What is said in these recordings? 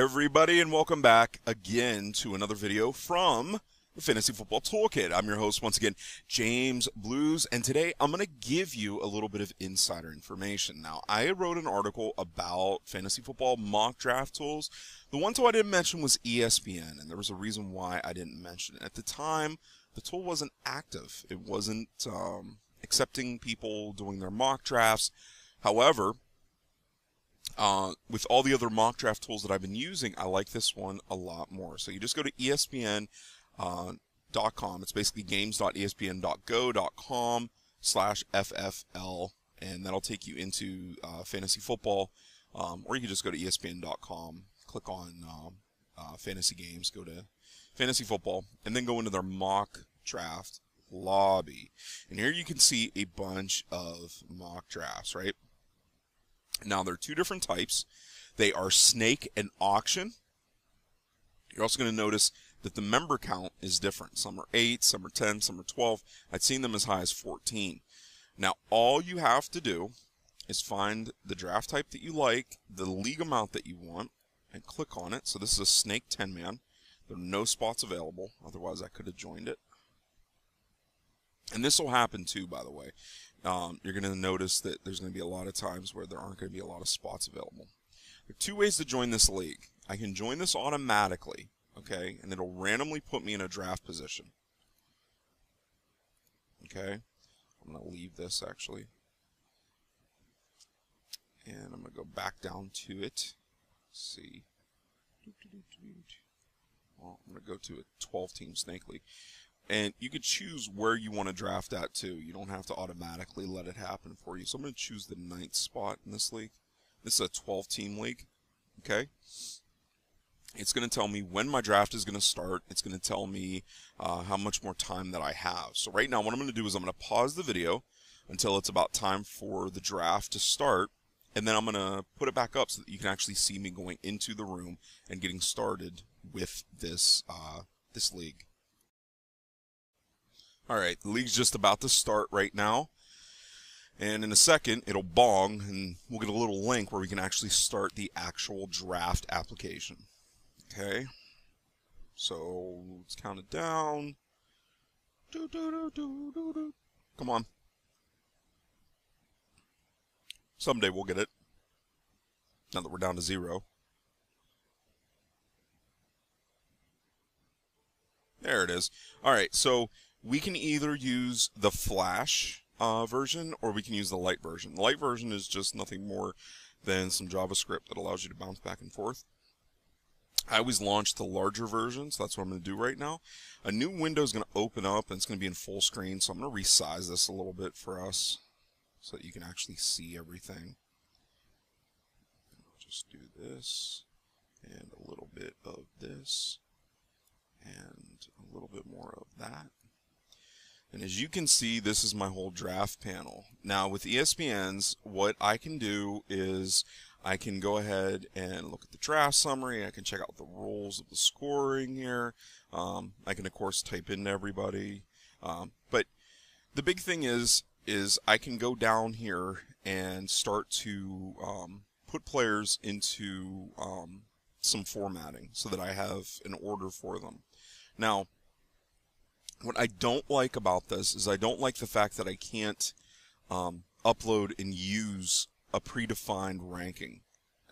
everybody, and welcome back again to another video from the Fantasy Football Toolkit. I'm your host once again, James Blues, and today I'm going to give you a little bit of insider information. Now, I wrote an article about fantasy football mock draft tools. The one tool I didn't mention was ESPN, and there was a reason why I didn't mention it. At the time, the tool wasn't active. It wasn't accepting people doing their mock drafts. However, with all the other mock draft tools that I've been using, I like this one a lot more. So you just go to ESPN.com. It's basically games.espn.go.com/FFL, and that'll take you into fantasy football. Or you can just go to ESPN.com, click on fantasy games, go to fantasy football, and then go into their mock draft lobby. And here you can see a bunch of mock drafts, right? Now, there are two different types. They are snake and auction. You're also going to notice that the member count is different. Some are 8, some are 10, some are 12. I've seen them as high as 14. Now, all you have to do is find the draft type that you like, the league amount that you want, and click on it. So this is a snake 10-man. There are no spots available. Otherwise, I could have joined it. And this will happen too, by the way. You're going to notice that there's going to be a lot of times where there aren't going to be a lot of spots available. There are two ways to join this league. I can join this automatically, okay, and it'll randomly put me in a draft position. Okay, I'm going to leave this actually. And I'm going to go back down to it. Let's see. Well, I'm going to go to a 12-team snake league. And you could choose where you want to draft at too. You don't have to automatically let it happen for you. So I'm going to choose the 9th spot in this league. This is a 12-team league. Okay. It's going to tell me when my draft is going to start. It's going to tell me how much more time that I have. So right now what I'm going to do is I'm going to pause the video until it's about time for the draft to start. And then I'm going to put it back up so that you can actually see me going into the room and getting started with this, this league. Alright, the league's just about to start right now, and in a second it'll bong and we'll get a little link where we can actually start the actual draft application. Okay, so let's count it down. Come on. Someday we'll get it, now that we're down to 0. There it is. Alright, so we can either use the Flash version or we can use the light version. The light version is just nothing more than some JavaScript that allows you to bounce back and forth. I always launch the larger version, so that's what I'm going to do right now. A new window is going to open up and it's going to be in full screen, so I'm going to resize this a little bit for us so that you can actually see everything. I'll just do this and a little bit of this and a little bit more of that. And as you can see, this is my whole draft panel. Now with ESPN's, what I can do is I can go ahead and look at the draft summary. I can check out the rules of the scoring here. I can of course type in everybody. But the big thing is I can go down here and start to put players into some formatting so that I have an order for them. Now, what I don't like about this is I don't like the fact that I can't upload and use a predefined ranking.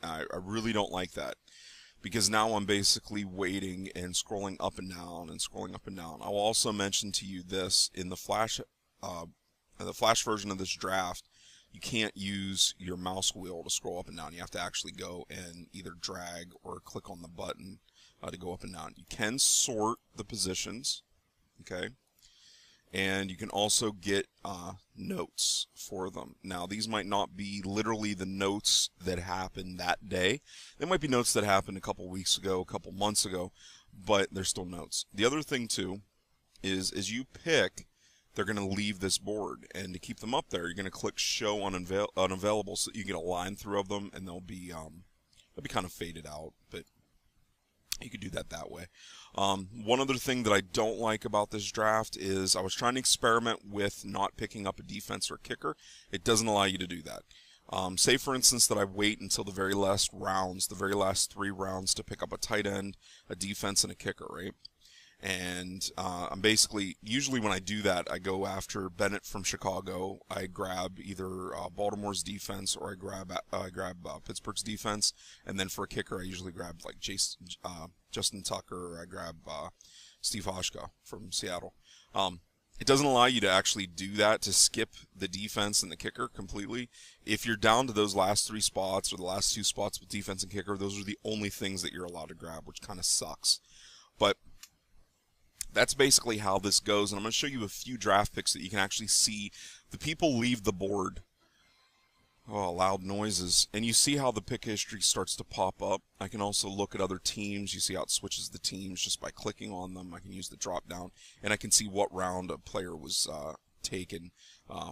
I really don't like that, because now I'm basically waiting and scrolling up and down and scrolling up and down. I will also mention to you this, in the Flash version of this draft, you can't use your mouse wheel to scroll up and down. You have to actually go and either drag or click on the button to go up and down. You can sort the positions. Okay, and you can also get notes for them. Now, these might not be literally the notes that happened that day. They might be notes that happened a couple weeks ago, a couple months ago, but they're still notes. The other thing, too, is as you pick, they're going to leave this board. And to keep them up there, you're going to click Show Unavailable so that you get a line through of them, and they'll be kind of faded out, but you could do that way. One other thing that I don't like about this draft is I was trying to experiment with not picking up a defense or a kicker. It doesn't allow you to do that. Say, for instance, that I wait until the very last rounds, the very last 3 rounds, to pick up a tight end, a defense, and a kicker, right? And I'm basically, usually when I do that, I go after Bennett from Chicago. I grab either Baltimore's defense, or I grab Pittsburgh's defense. And then for a kicker, I usually grab like Justin Tucker, or I grab Steve Hauschka from Seattle. It doesn't allow you to actually do that, to skip the defense and the kicker completely. If you're down to those last 3 spots, or the last 2 spots with defense and kicker, those are the only things that you're allowed to grab, which kind of sucks. But that's basically how this goes, and I'm going to show you a few draft picks that you can actually see the people leave the board. Oh, loud noises. And you see how the pick history starts to pop up. I can also look at other teams. You see how it switches the teams just by clicking on them. I can use the drop down, and I can see what round a player was taken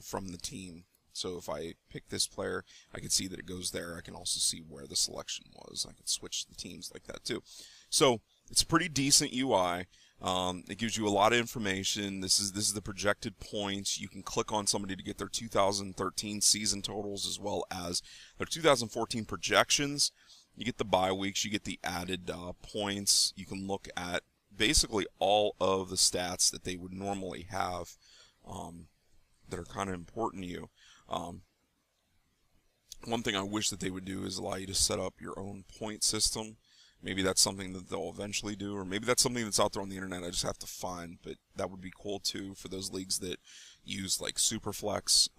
from the team. So if I pick this player, I can see that it goes there. I can also see where the selection was. I can switch the teams like that too. So it's a pretty decent UI. It gives you a lot of information. This is the projected points. You can click on somebody to get their 2013 season totals, as well as their 2014 projections. You get the bye weeks. You get the added points. You can look at basically all of the stats that they would normally have that are kind of important to you. One thing I wish that they would do is allow you to set up your own point system. Maybe that's something that they'll eventually do, or maybe that's something that's out there on the internet I just have to find, but that would be cool too for those leagues that use like Superflex,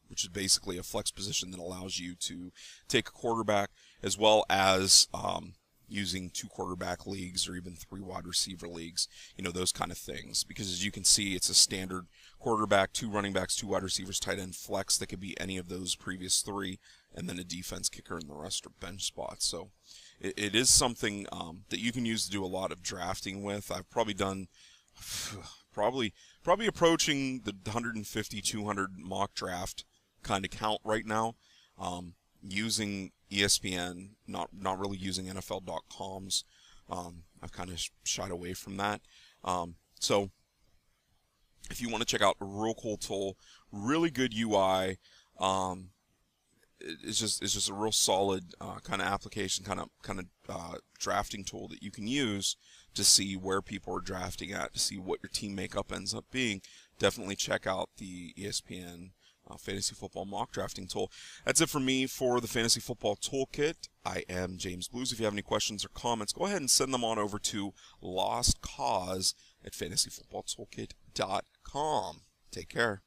which is basically a flex position that allows you to take a quarterback, as well as using 2 quarterback leagues, or even 3 wide receiver leagues, you know, those kind of things. Because as you can see, it's a standard quarterback, 2 running backs, 2 wide receivers, tight end, flex that could be any of those previous 3, and then a defense, kicker, and the rest are bench spots. So it is something that you can use to do a lot of drafting with. I've probably done probably approaching the 150, 200 mock draft kind of count right now, using ESPN, not really using NFL.coms. I've kind of shied away from that. So if you want to check out a real cool tool, really good UI, it's just a real solid kind of application, kind of drafting tool that you can use to see where people are drafting at, to see what your team makeup ends up being. Definitely check out the ESPN Fantasy Football Mock Drafting Tool. That's it for me for the Fantasy Football Toolkit. I am James Blues. If you have any questions or comments, go ahead and send them on over to lostcause@fantasyfootballtoolkit.com. Take care.